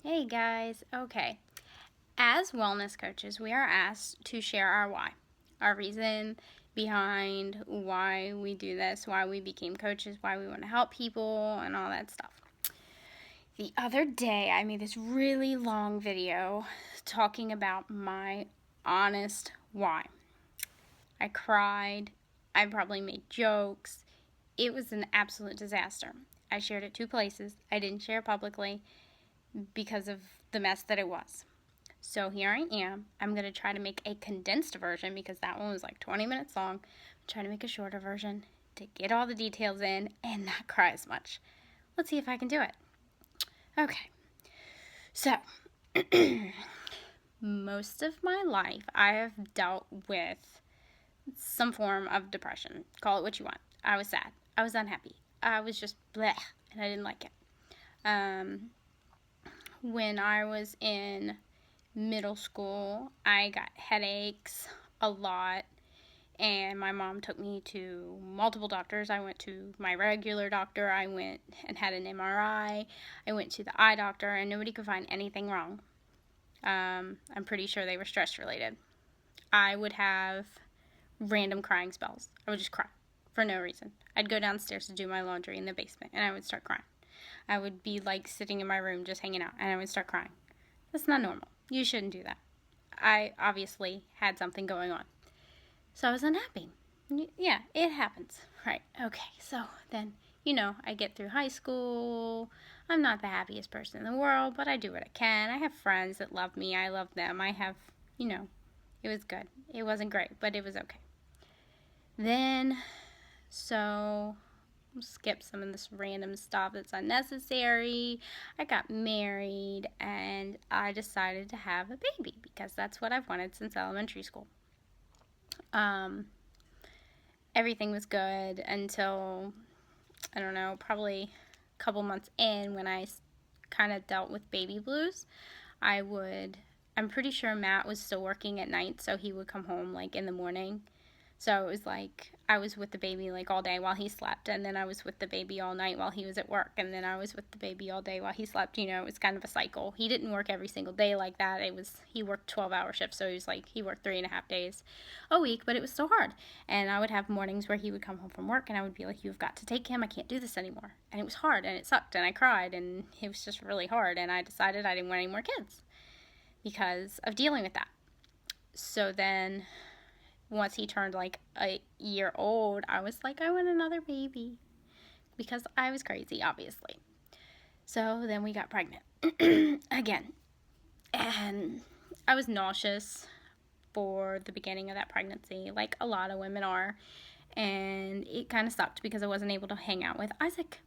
Hey guys, okay. As wellness coaches, we are asked to share our why, our reason behind why we do this, why we became coaches, why we want to help people, and all that stuff. The other day, I made this really long video talking about my honest why. I cried, I probably made jokes. It was an absolute disaster. I shared it 2 places. I didn't share it publicly because of the mess that it was. So here I am. I'm going to try to make a condensed version because that one was like 20 minutes long. I'm trying to make a shorter version to get all the details in and not cry as much. Let's see if I can do it. Okay. So, most of my life I have dealt with some form of depression. Call it what you want. I was sad. I was unhappy. I was just bleh, and I didn't like it. When I was in middle school, I got headaches a lot, and my mom took me to multiple doctors. I went to my regular doctor, I went and had an MRI, I went to the eye doctor, and nobody could find anything wrong. I'm pretty sure they were stress related. I would have random crying spells. I would just cry for no reason. I'd go downstairs to do my laundry in the basement, and I would start crying. I would be like sitting in my room just hanging out, and I would start crying. That's not normal. You shouldn't do that. I obviously had something going on. So I was unhappy. Yeah, it happens. Right. Okay. So then, I get through high school. I'm not the happiest person in the world, but I do what I can. I have friends that love me. I love them. I have, it was good. It wasn't great, but it was okay. Then, so skip some of this random stuff that's unnecessary. I got married and I decided to have a baby because that's what I've wanted since elementary school. Everything was good until, I don't know, probably a couple months in when I kind of dealt with baby blues. I'm pretty sure Matt was still working at night, so he would come home like in the morning. So it was like I was with the baby like all day while he slept, and then I was with the baby all night while he was at work, and then I was with the baby all day while he slept. It was kind of a cycle. He didn't work every single day like that. He worked 12-hour shifts, so he worked 3.5 days a week, but it was still hard. And I would have mornings where he would come home from work, and I would be like, "You've got to take him. I can't do this anymore." And it was hard, and it sucked, and I cried, and it was just really hard. And I decided I didn't want any more kids because of dealing with that. So then once he turned like a year old, I was like, I want another baby because I was crazy, obviously. So then we got pregnant again. And I was nauseous for the beginning of that pregnancy, like a lot of women are. And it kind of sucked because I wasn't able to hang out with Isaac.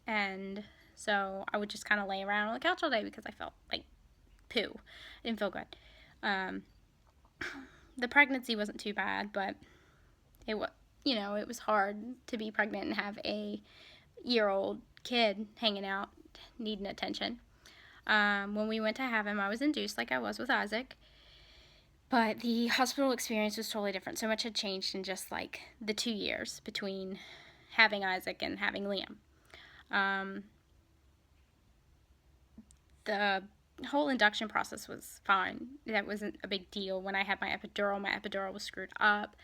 And so I would just kind of lay around on the couch all day because I felt like poo. I didn't feel good. The pregnancy wasn't too bad, but it was hard to be pregnant and have a year-old kid hanging out needing attention. When we went to have him, I was induced like I was with Isaac, but the hospital experience was totally different. So much had changed in just like the 2 years between having Isaac and having Liam. The whole induction process was fine. That wasn't a big deal. When I had my epidural was screwed up.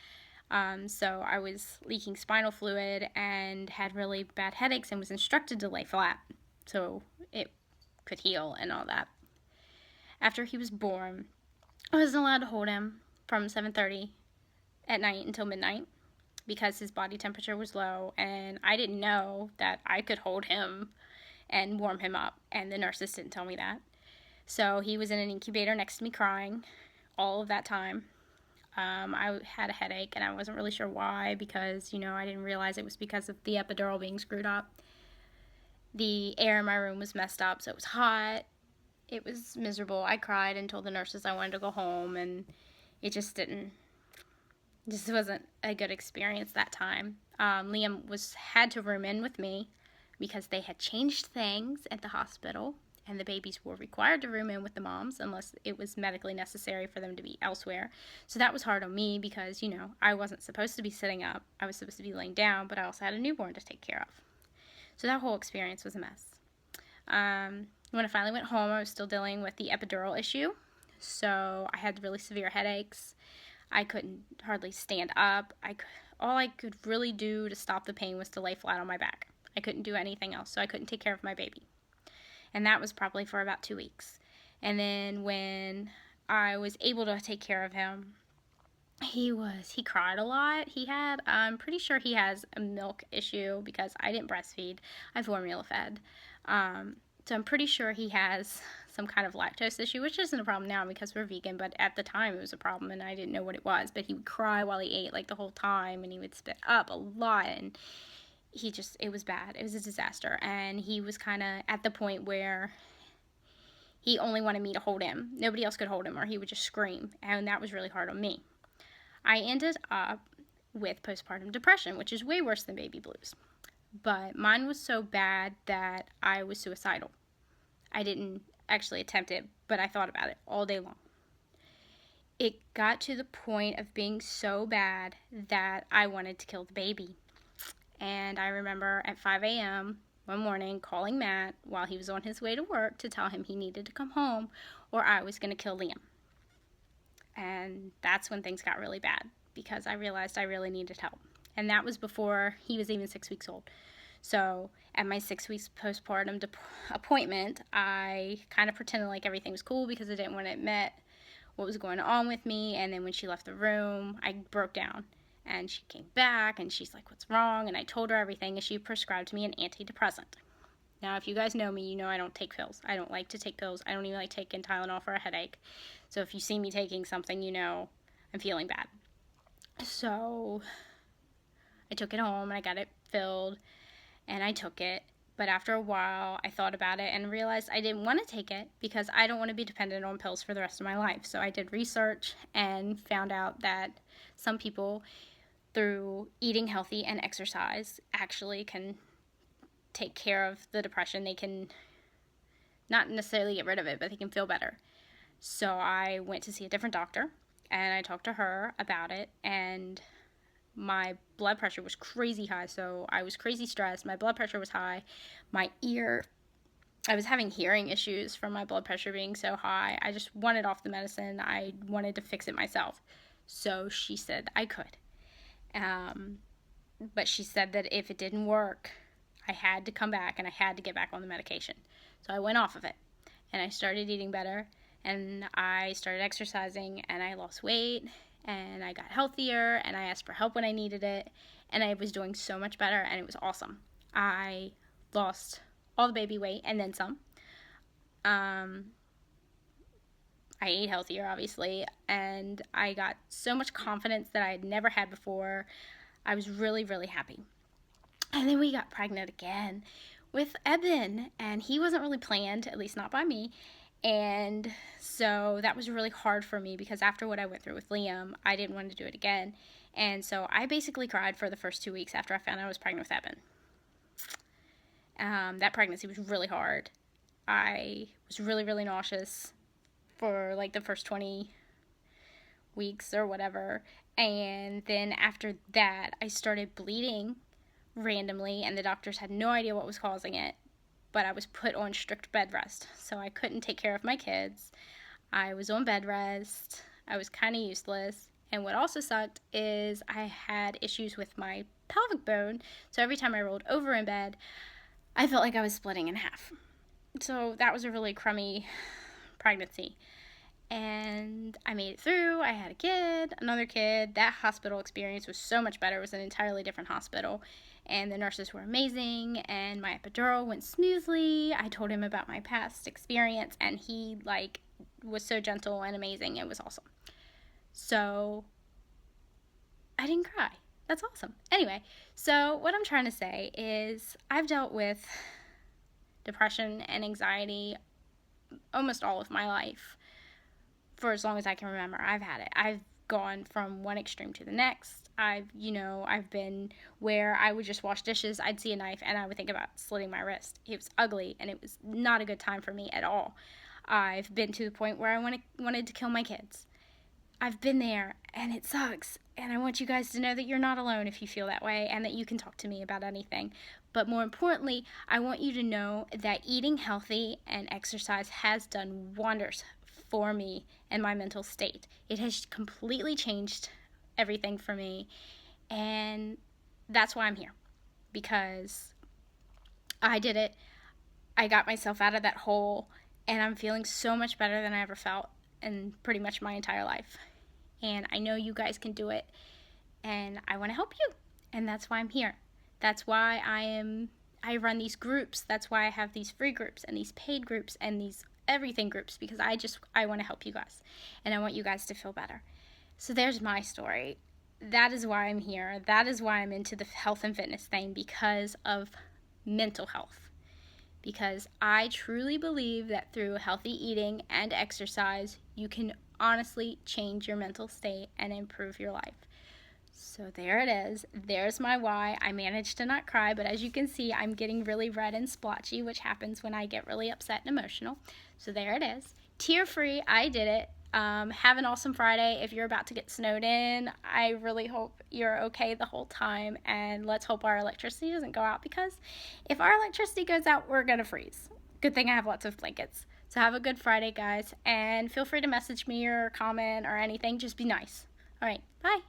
So I was leaking spinal fluid and had really bad headaches and was instructed to lay flat so it could heal and all that. After he was born, I wasn't allowed to hold him from 7:30 at night until midnight because his body temperature was low, and I didn't know that I could hold him and warm him up, and the nurses didn't tell me that. So he was in an incubator next to me crying all of that time. I had a headache, and I wasn't really sure why because, I didn't realize it was because of the epidural being screwed up. The air in my room was messed up, so it was hot. It was miserable. I cried and told the nurses I wanted to go home, and it just wasn't a good experience that time. Liam had to room in with me because they had changed things at the hospital, and the babies were required to room in with the moms unless it was medically necessary for them to be elsewhere. So that was hard on me because, I wasn't supposed to be sitting up. I was supposed to be laying down, but I also had a newborn to take care of. So that whole experience was a mess. When I finally went home, I was still dealing with the epidural issue. So I had really severe headaches. I couldn't hardly stand up. All I could really do to stop the pain was to lay flat on my back. I couldn't do anything else, so I couldn't take care of my baby. And that was probably for about 2 weeks. And then when I was able to take care of him, he cried a lot. I'm pretty sure he has a milk issue because I didn't breastfeed. I formula fed. So I'm pretty sure he has some kind of lactose issue, which isn't a problem now because we're vegan, but at the time it was a problem and I didn't know what it was. But he would cry while he ate, like, the whole time, and he would spit up a lot, and it was bad. It was a disaster. And he was kind of at the point where he only wanted me to hold him. Nobody else could hold him, or he would just scream, and that was really hard on me. I ended up with postpartum depression, which is way worse than baby blues. But mine was so bad that I was suicidal. I didn't actually attempt it, but I thought about it all day long. It got to the point of being so bad that I wanted to kill the baby. And I remember at 5 a.m. one morning calling Matt while he was on his way to work to tell him he needed to come home or I was going to kill Liam. And that's when things got really bad because I realized I really needed help. And that was before he was even 6 weeks old. So at my 6 weeks postpartum appointment, I kind of pretended like everything was cool because I didn't want to admit what was going on with me. And then when she left the room, I broke down. And she came back and she's like, "What's wrong?" And I told her everything, and she prescribed me an antidepressant. Now, if you guys know me, you know I don't take pills. I don't like to take pills. I don't even like taking Tylenol for a headache. So if you see me taking something, you know I'm feeling bad. So I took it home and I got it filled and I took it. But after a while, I thought about it and realized I didn't want to take it because I don't want to be dependent on pills for the rest of my life. So I did research and found out that some people, through eating healthy and exercise, actually can take care of the depression. They can not necessarily get rid of it, but they can feel better. So I went to see a different doctor and I talked to her about it, and my blood pressure was crazy high. So I was crazy stressed. My blood pressure was high. I was having hearing issues from my blood pressure being so high. I just wanted off the medicine. I wanted to fix it myself. So she said I could. But she said that if it didn't work, I had to come back and I had to get back on the medication. So I went off of it and I started eating better and I started exercising and I lost weight and I got healthier and I asked for help when I needed it and I was doing so much better and it was awesome. I lost all the baby weight and then some. I ate healthier, obviously, and I got so much confidence that I had never had before. I was really, really happy. And then we got pregnant again with Eben, and he wasn't really planned, at least not by me. And so that was really hard for me because after what I went through with Liam, I didn't want to do it again. And so I basically cried for the first 2 weeks after I found out I was pregnant with Eben. That pregnancy was really hard. I was really, really nauseous for like the first 20 weeks or whatever. And then after that, I started bleeding randomly, and the doctors had no idea what was causing it. But I was put on strict bed rest, so I couldn't take care of my kids. I was on bed rest. I was kind of useless. And what also sucked is I had issues with my pelvic bone, so every time I rolled over in bed, I felt like I was splitting in half. So that was a really crummy pregnancy. And I made it through. I had a kid, another kid. That hospital experience was so much better. It was an entirely different hospital. And the nurses were amazing. And my epidural went smoothly. I told him about my past experience. And he, was so gentle and amazing. It was awesome. So I didn't cry. That's awesome. Anyway, so what I'm trying to say is I've dealt with depression and anxiety almost all of my life. For as long as I can remember, I've had it. I've gone from one extreme to the next. I've been where I would just wash dishes, I'd see a knife, and I would think about slitting my wrist. It was ugly, and it was not a good time for me at all. I've been to the point where I wanted to kill my kids. I've been there and it sucks. And I want you guys to know that you're not alone if you feel that way and that you can talk to me about anything. But more importantly, I want you to know that eating healthy and exercise has done wonders for me and my mental state. It has completely changed everything for me. And that's why I'm here, because I did it. I got myself out of that hole, and I'm feeling so much better than I ever felt in pretty much my entire life. And I know you guys can do it, and I want to help you. And that's why I'm here. That's why I run these groups. That's why I have these free groups and these paid groups and these everything groups, because I want to help you guys, and I want you guys to feel better. So there's my story. That is why I'm here. That is why I'm into the health and fitness thing, because of mental health. Because I truly believe that through healthy eating and exercise, you can honestly change your mental state and improve your life. So there it is. There's my why. I managed to not cry, but as you can see, I'm getting really red and splotchy, which happens when I get really upset and emotional. So there it is. Tear-free, I did it. Have an awesome Friday. If you're about to get snowed in, I really hope you're okay the whole time, and let's hope our electricity doesn't go out, because if our electricity goes out, we're gonna freeze. Good thing I have lots of blankets. So have a good Friday, guys, and feel free to message me or comment or anything. Just be nice. All right, bye.